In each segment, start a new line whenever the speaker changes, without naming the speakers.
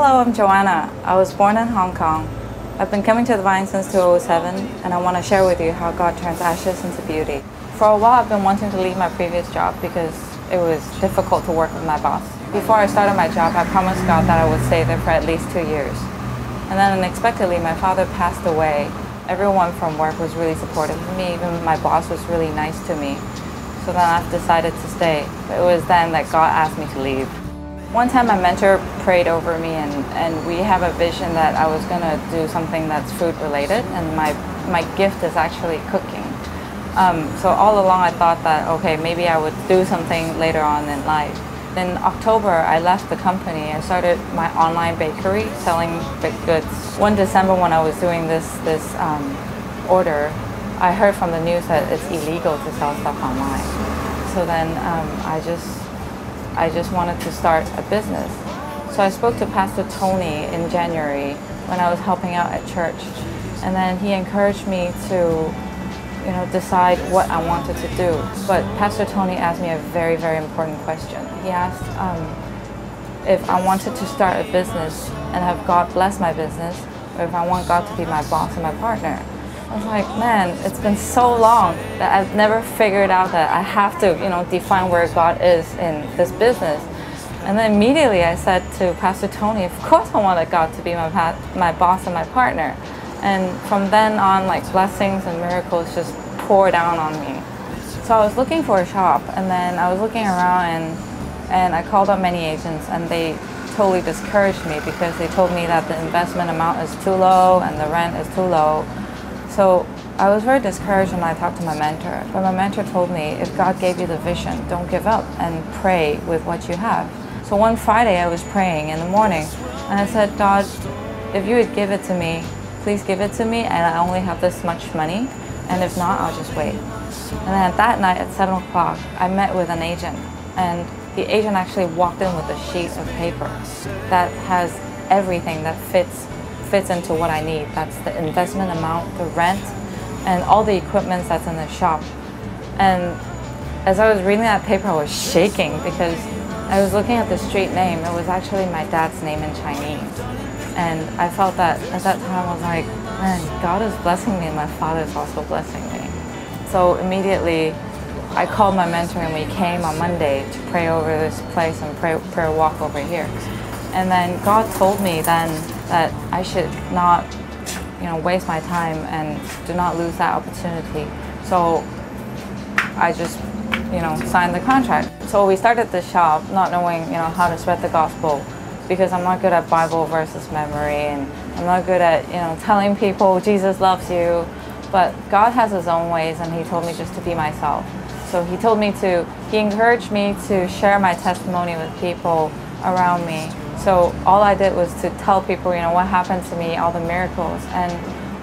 Hello, I'm Joanna. I was born in Hong Kong. I've been coming to the Vine since 2007, and I want to share with you how God turns ashes into beauty. For a while, I've been wanting to leave my previous job because it was difficult to work with my boss. Before I started my job, I promised God that I would stay there for at least 2 years. And then unexpectedly, my father passed away. Everyone from work was really supportive of me. Even my boss was really nice to me. So then I've decided to stay. But it was then that God asked me to leave. One time my mentor prayed over me, and we have a vision that I was going to do something that's food related, and my gift is actually cooking. So all along I thought that, okay, maybe I would do something later on in life. In October, I left the company and started my online bakery selling baked goods. One December when I was doing this order, I heard from the news that it's illegal to sell stuff online. So then I just wanted to start a business. So I spoke to Pastor Tony in January when I was helping out at church. And then he encouraged me to decide what I wanted to do. But Pastor Tony asked me a very, very important question. He asked if I wanted to start a business and have God bless my business, or if I want God to be my boss and my partner. I was like, man, it's been so long that I've never figured out that I have to, define where God is in this business. And then immediately I said to Pastor Tony, of course I wanted God to be my boss and my partner. And from then on, like, blessings and miracles just pour down on me. So I was looking for a shop, and then I was looking around, and I called up many agents, and they totally discouraged me because they told me that the investment amount is too low and the rent is too low. So I was very discouraged when I talked to my mentor. But my mentor told me, if God gave you the vision, don't give up and pray with what you have. So one Friday I was praying in the morning, and I said, God, if you would give it to me, please give it to me, and I only have this much money, and if not, I'll just wait. And then that night at 7 o'clock, I met with an agent, and the agent actually walked in with a sheet of paper that has everything that fits into what I need. That's the investment amount, the rent, and all the equipment that's in the shop. And as I was reading that paper, I was shaking because I was looking at the street name. It was actually my dad's name in Chinese. And I felt that at that time I was like, man, God is blessing me and my Father is also blessing me. So immediately I called my mentor, and we came on Monday to pray over this place and prayer walk over here. And then God told me then that I should not, waste my time and do not lose that opportunity. So I just, signed the contract. So we started the shop not knowing, how to spread the gospel, because I'm not good at Bible verses memory, and I'm not good at, telling people Jesus loves you. But God has His own ways, and He told me just to be myself. So He encouraged me to share my testimony with people around me. So all I did was to tell people, what happened to me, all the miracles. And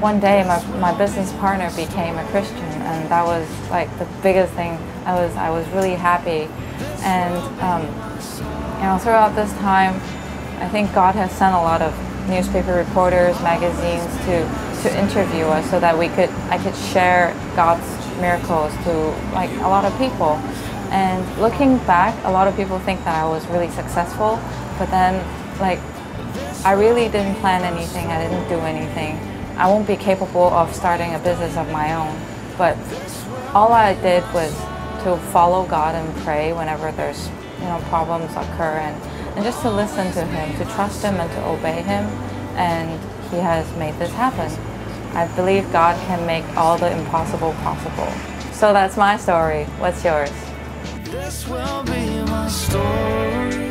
one day my business partner became a Christian, and that was like the biggest thing. I was really happy. And throughout this time, I think God has sent a lot of newspaper reporters, magazines to interview us so that I could share God's miracles to like a lot of people. And looking back, a lot of people think that I was really successful, but then I really didn't plan anything, I didn't do anything. I won't be capable of starting a business of my own, but all I did was to follow God and pray whenever there's problems occur, and just to listen to Him, to trust Him and to obey Him, and He has made this happen. I believe God can make all the impossible possible. So that's my story. What's yours?
This will be my story.